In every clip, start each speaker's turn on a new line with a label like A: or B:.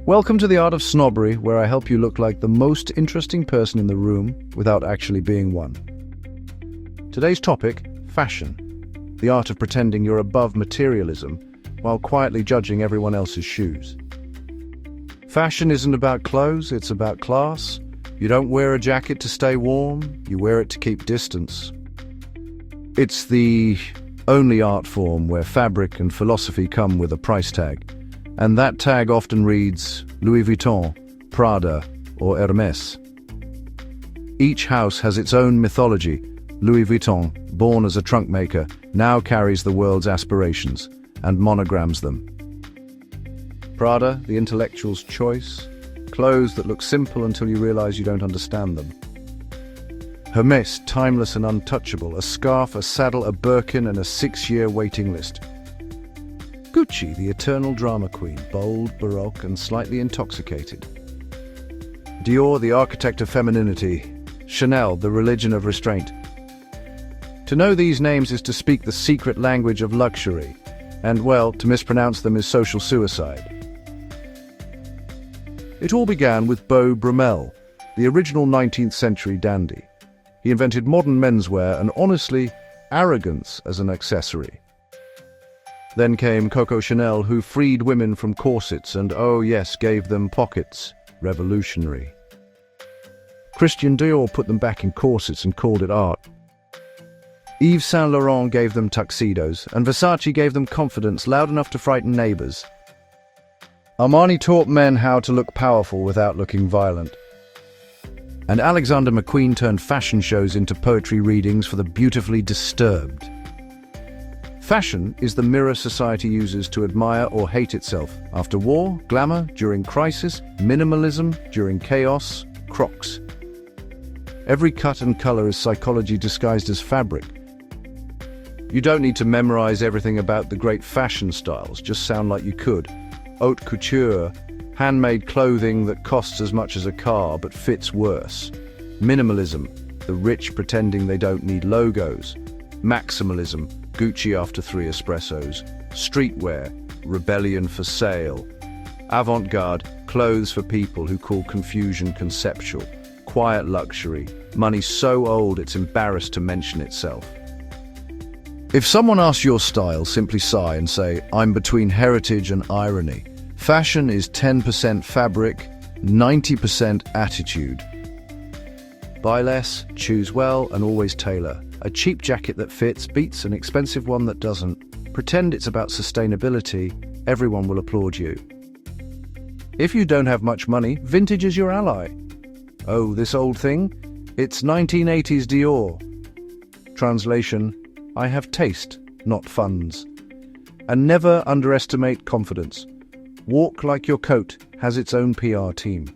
A: Welcome to the Art of Snobbery, where I help you look like the most interesting person in the room without actually being one. Today's topic, fashion. The art of pretending you're above materialism while quietly judging everyone else's shoes. Fashion isn't about clothes, it's about class. You don't wear a jacket to stay warm, you wear it to keep distance. It's the only art form where fabric and philosophy come with a price tag. And that tag often reads Louis Vuitton, Prada, or Hermès. Each house has its own mythology. Louis Vuitton, born as a trunk maker, now carries the world's aspirations and monograms them. Prada, the intellectual's choice, clothes that look simple until you realize you don't understand them. Hermès, timeless and untouchable, a scarf, a saddle, a Birkin, and a 6-year waiting list. Gucci, the eternal drama queen, bold, baroque, and slightly intoxicated. Dior, the architect of femininity. Chanel, the religion of restraint. To know these names is to speak the secret language of luxury, and, well, to mispronounce them is social suicide. It all began with Beau Brummel, the original 19th century dandy. He invented modern menswear and, honestly, arrogance as an accessory. Then came Coco Chanel, who freed women from corsets and, oh yes, gave them pockets. Revolutionary. Christian Dior put them back in corsets and called it art. Yves Saint Laurent gave them tuxedos, and Versace gave them confidence loud enough to frighten neighbors. Armani taught men how to look powerful without looking violent. And Alexander McQueen turned fashion shows into poetry readings for the beautifully disturbed. Fashion is the mirror society uses to admire or hate itself. After war, glamour; during crisis, minimalism; during chaos, Crocs. Every cut and color is psychology disguised as fabric. You don't need to memorize everything about the great fashion styles, just sound like you could. Haute couture, handmade clothing that costs as much as a car but fits worse. Minimalism, the rich pretending they don't need logos. Maximalism, Gucci after 3 espressos. Streetwear, rebellion for sale. Avant-garde, clothes for people who call confusion conceptual. Quiet luxury, money so old it's embarrassed to mention itself. If someone asks your style, simply sigh and say, I'm between heritage and irony. Fashion is 10% fabric, 90% attitude. Buy less, choose well, and always tailor. A cheap jacket that fits beats an expensive one that doesn't. Pretend it's about sustainability, everyone will applaud you. If you don't have much money, vintage is your ally. Oh, this old thing? It's 1980s Dior. Translation, I have taste, not funds. And never underestimate confidence. Walk like your coat has its own PR team.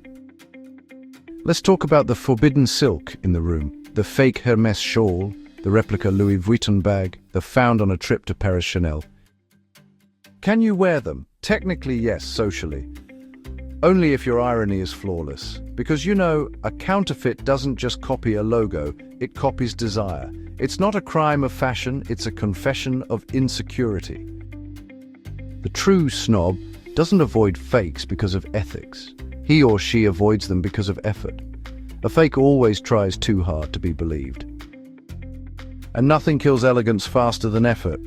A: Let's talk about the forbidden silk in the room, the fake Hermès shawl, the replica Louis Vuitton bag, the found on a trip to Paris Chanel. Can you wear them? Technically, yes, socially. Only if your irony is flawless. Because you know, a counterfeit doesn't just copy a logo, it copies desire. It's not a crime of fashion, it's a confession of insecurity. The true snob doesn't avoid fakes because of ethics. He or she avoids them because of effort. A fake always tries too hard to be believed. And nothing kills elegance faster than effort.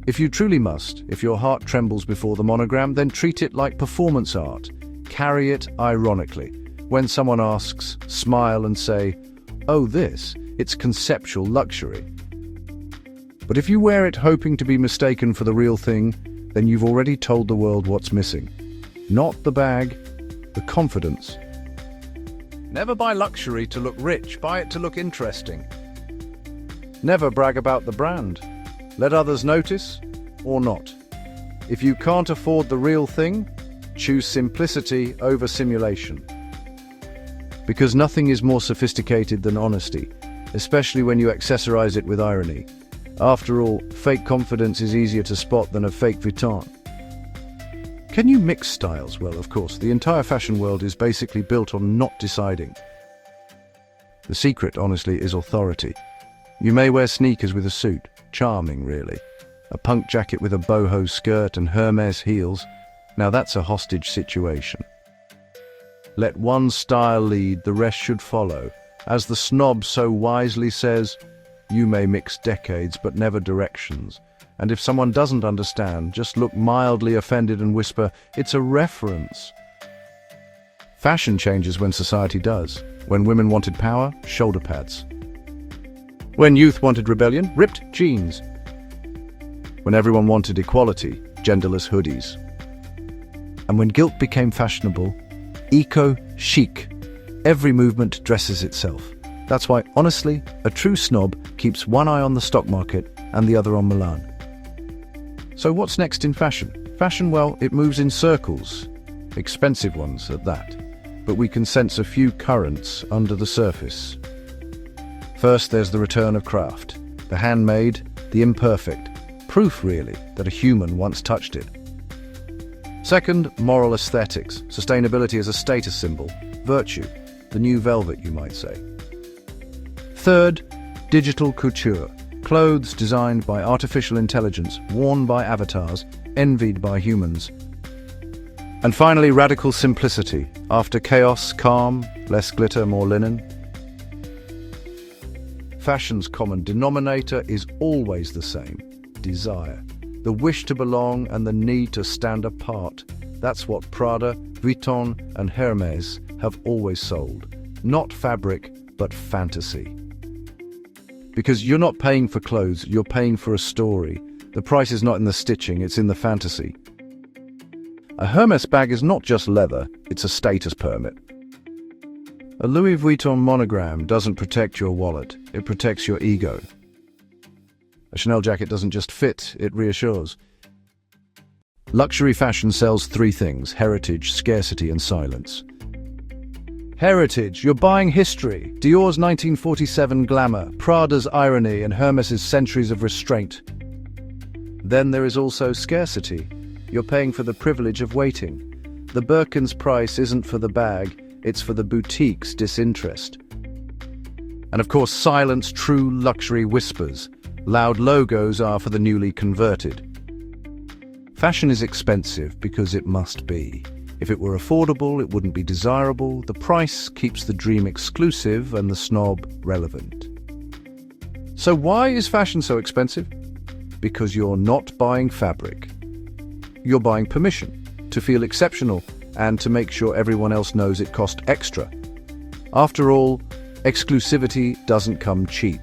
A: If you truly must, if your heart trembles before the monogram, then treat it like performance art. Carry it ironically. When someone asks, smile and say, oh this, it's conceptual luxury. But if you wear it hoping to be mistaken for the real thing, then you've already told the world what's missing. Not the bag, the confidence. Never buy luxury to look rich, buy it to look interesting. Never brag about the brand. Let others notice, or not. If you can't afford the real thing, choose simplicity over simulation. Because nothing is more sophisticated than honesty, especially when you accessorize it with irony. After all, fake confidence is easier to spot than a fake Vuitton. Can you mix styles? Well, of course, the entire fashion world is basically built on not deciding. The secret, honestly, is authority. You may wear sneakers with a suit, charming really. A punk jacket with a boho skirt and Hermès heels, Now that's a hostage situation. Let one style lead, the rest should follow. As the snob so wisely says, you may mix decades but never directions. And if someone doesn't understand, just look mildly offended and whisper, it's a reference. Fashion changes when society does. When women wanted power, shoulder pads. When youth wanted rebellion, ripped jeans. When everyone wanted equality, genderless hoodies. And when guilt became fashionable, eco-chic. Every movement dresses itself. That's why, honestly, a true snob keeps one eye on the stock market and the other on Milan. So what's next in fashion? Fashion, well, it moves in circles. Expensive ones at that. But we can sense a few currents under the surface. First, there's the return of craft. The handmade, the imperfect. Proof, really, that a human once touched it. Second, moral aesthetics. Sustainability as a status symbol. Virtue. The new velvet, you might say. Third, digital couture. Clothes designed by artificial intelligence, worn by avatars, envied by humans. And finally, radical simplicity. After chaos, calm, less glitter, more linen. Fashion's common denominator is always the same: desire. The wish to belong and the need to stand apart. That's what Prada, Vuitton and Hermès have always sold. Not fabric, but fantasy. Because you're not paying for clothes, you're paying for a story. The price is not in the stitching, it's in the fantasy. A Hermès bag is not just leather, it's a status permit. A Louis Vuitton monogram doesn't protect your wallet, it protects your ego. A Chanel jacket doesn't just fit, it reassures. Luxury fashion sells three things: heritage, scarcity and silence. Heritage, you're buying history. Dior's 1947 glamour, Prada's irony and Hermès's centuries of restraint. Then there is also scarcity. You're paying for the privilege of waiting. The Birkin's price isn't for the bag, it's for the boutique's disinterest. And of course, silence, true luxury whispers. Loud logos are for the newly converted. Fashion is expensive because it must be. If it were affordable, it wouldn't be desirable. The price keeps the dream exclusive and the snob relevant. So why is fashion so expensive? Because you're not buying fabric. You're buying permission to feel exceptional and to make sure everyone else knows it cost extra. After all, exclusivity doesn't come cheap.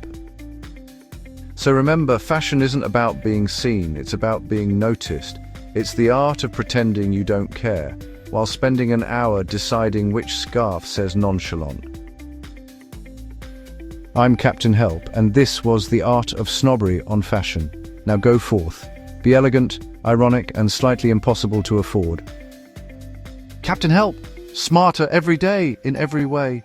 A: So remember, fashion isn't about being seen, it's about being noticed. It's the art of pretending you don't care, while spending an hour deciding which scarf says nonchalant. I'm Captain Help, and this was the Art of Snobbery on fashion. Now go forth. Be elegant, ironic, and slightly impossible to afford. Captain Help! Smarter every day, in every way.